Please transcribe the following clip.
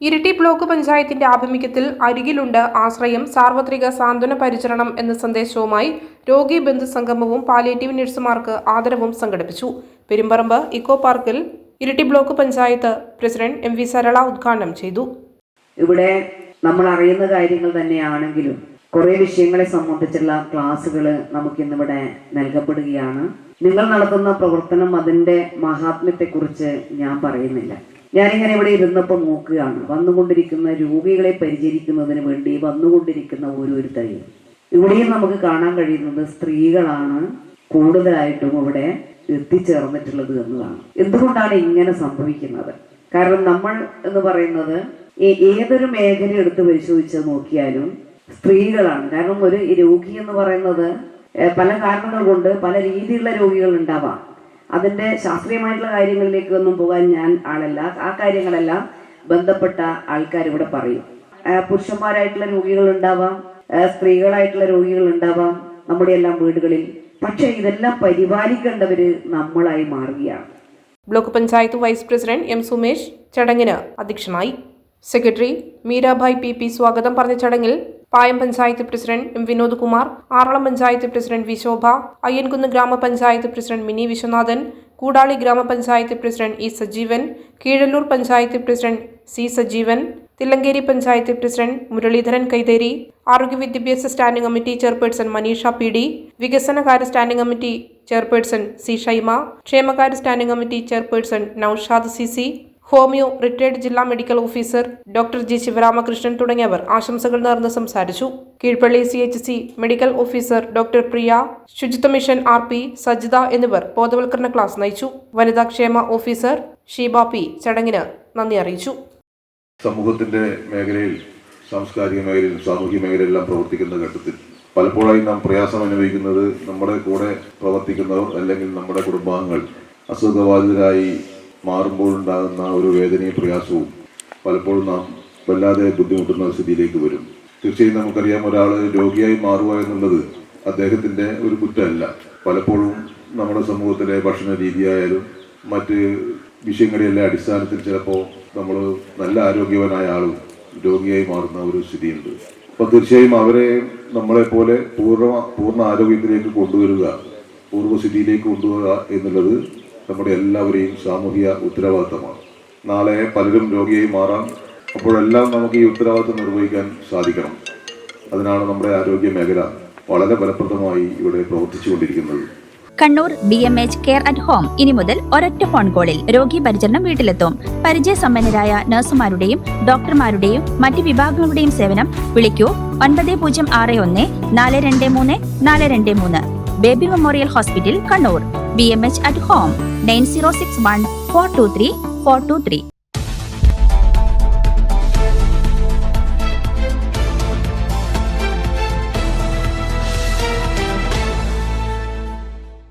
Iritty block പഞ്ചായത്തിന്റെ ആഭിമുഖ്യത്തിൽ അരികിലുണ്ട് ആശ്രയം സാർവത്രിക സാന്ത്വന പരിചരണം എന്ന സന്ദേശവുമായി രോഗി ബന്ധു സംഗമവും പാലിയേറ്റീവ് നഴ്സുമാർക്ക് ആദരവും സംഘടിപ്പിച്ചു. പെരുമ്പറമ്പ് ഇക്കോ പാർക്കിൽ Iritty block panchayat president M V Sarala ഉദ്ഘാടനം ചെയ്തു. ഇവിടെ നമ്മൾ അറിയുന്ന കാര്യങ്ങൾ തന്നെയാണെങ്കിലും കുറേ വിഷയങ്ങളെ സംബന്ധിച്ചുള്ള ക്ലാസ്സുകൾ നമുക്കിന്നിവിടെ നൽകപ്പെടുകയാണ്. നിങ്ങൾ നടത്തുന്ന പ്രവർത്തനം അതിൻ്റെ മഹാത്മ്യത്തെക്കുറിച്ച് ഞാൻ പറയുന്നില്ല. ഞാനിങ്ങനെ ഇവിടെ ഇരുന്നപ്പോൾ നോക്കുകയാണ്, വന്നുകൊണ്ടിരിക്കുന്ന രോഗികളെ പരിചരിക്കുന്നതിന് വേണ്ടി വന്നുകൊണ്ടിരിക്കുന്ന ഓരോരുത്തരെയും. ഇവിടെയും നമുക്ക് കാണാൻ കഴിയുന്നത് സ്ത്രീകളാണ് കൂടുതലായിട്ടും ഇവിടെ എത്തിച്ചേർന്നിട്ടുള്ളത് എന്നതാണ്. എന്തുകൊണ്ടാണ് ഇങ്ങനെ സംഭവിക്കുന്നത്? കാരണം നമ്മൾ എന്ന് പറയുന്നത് ഏതൊരു മേഖല എടുത്ത് പരിശോധിച്ച് നോക്കിയാലും സ്ത്രീകളാണ്. കാരണം ഒരു രോഗി എന്ന് പറയുന്നത് പല കാരണങ്ങൾ കൊണ്ട് പല രീതിയിലുള്ള രോഗികൾ ഉണ്ടാവാം. അതിൻ്റെ ശാസ്ത്രീയമായിട്ടുള്ള കാര്യങ്ങളിലേക്ക് ഒന്നും പോകാൻ ഞാൻ ആളല്ല. ആ കാര്യങ്ങളെല്ലാം ബന്ധപ്പെട്ട ആൾക്കാർ ഇവിടെ പറയും. പുരുഷന്മാരായിട്ടുള്ള രോഗികൾ ഉണ്ടാവാം, സ്ത്രീകളായിട്ടുള്ള രോഗികൾ ഉണ്ടാവാം നമ്മുടെ എല്ലാം വീടുകളിൽ. പക്ഷെ ഇതെല്ലാം പരിപാലിക്കേണ്ടവര് നമ്മളായി മാറുകയാണ്. Block panchayat vice president M Sumesh ചടങ്ങിന് അധ്യക്ഷനായി. സെക്രട്ടറി മീരാഭായ് പി പി സ്വാഗതം പറഞ്ഞ ചടങ്ങിൽ Payam panchayat president M Vinod Kumar, Aralam panchayat president V Shobha, Ayyankunnu grama panchayat president Mini Viswanathan, Koodali grama panchayat president E Sajeevan, Keezhallur panchayat president C Sajeevan, Thillankeri panchayat president Muraleedharan Kaitheri, ആരോഗ്യ വിദ്യാഭ്യാസ standing committee chairperson Maneesha P D, വികസനകാര്യ standing committee chairperson C Shaima, ക്ഷേമകാര്യ standing committee chairperson Noushad CC, homeo retired ജില്ലാ medical officer doctor G Sivaramakrishnan തുടങ്ങിയവർ ആശംസകൾ നേർന്ന് സംസാരിച്ചു. Keezhpally CHC medical officer doctor Priya, Suchitwa mission RP Sajitha എന്നിവർ ബോധവൽക്കരണ ക്ലാസ് നയിച്ചു. വനിതാ ക്ഷേമ ഓഫീസർ ഷീബ പി ചടങ്ങിന് നന്ദി അറിയിച്ചു. സമൂഹത്തിന്റെ മേഖലയിൽ, സാംസ്കാരിക മേഖലയിൽ, സാമൂഹിക മേഖലയിലെല്ലാം പ്രവർത്തിക്കുന്ന ഘട്ടത്തിൽ പലപ്പോഴായി നാം പ്രയാസം അനുഭവിക്കുന്നത് നമ്മുടെ കൂടെ പ്രവർത്തിക്കുന്നവർ അല്ലെങ്കിൽ നമ്മുടെ കുടുംബാംഗങ്ങൾ അസുഖബാധിതരായി മാറുമ്പോഴുണ്ടാകുന്ന ഒരു വേദനയും പ്രയാസവും പലപ്പോഴും നാം വല്ലാതെ ബുദ്ധിമുട്ടുന്ന സ്ഥിതിയിലേക്ക് വരും. തീർച്ചയായും നമുക്കറിയാം, ഒരാൾ രോഗിയായി മാറുക എന്നുള്ളത് അദ്ദേഹത്തിൻ്റെ ഒരു കുറ്റമല്ല. പലപ്പോഴും നമ്മുടെ സമൂഹത്തിലെ ഭക്ഷണ രീതിയായാലും മറ്റ് വിഷയങ്ങളുടെയെല്ലാം അടിസ്ഥാനത്തിൽ ചിലപ്പോൾ നമ്മൾ നല്ല ആരോഗ്യവാനായ ആളും രോഗിയായി മാറുന്ന ഒരു സ്ഥിതിയുണ്ട്. അപ്പോൾ തീർച്ചയായും അവരെ നമ്മളെപ്പോലെ പൂർണ്ണ ആരോഗ്യത്തിലേക്ക് കൊണ്ടുവരിക, പൂർവ്വസ്ഥിതിയിലേക്ക് കൊണ്ടുവരിക എന്നുള്ളത് നമ്മുടെ എല്ലാവരെയും സാമൂഹിക ഉത്തരവാദിത്തമാണ്. നാളെ പലരും രോഗിയായി മാറാം. അപ്പോഴെല്ലാം നമുക്ക് ഈ ഉത്തരവാദിത്തം നിർവഹിക്കാൻ സാധിക്കണം. അതിനാണ് നമ്മുടെ ആരോഗ്യ മേഖല വളരെ ഫലപ്രദമായി ഇവിടെ പ്രവർത്തിച്ചുകൊണ്ടിരിക്കുന്നത്. Kannur BMH care at home ഇനി മുതൽ ഒരൊറ്റ ഫോൺ കോളിൽ രോഗി പരിചരണം വീട്ടിലെത്തും. പരിചയസമ്പന്നരായ നഴ്സുമാരുടെയും ഡോക്ടർമാരുടെയും മറ്റ് വിഭാഗങ്ങളുടെയും സേവനം വിളിക്കൂ 9061 423 423. Baby memorial hospital, Kannur. BMH at home 9061 423 423.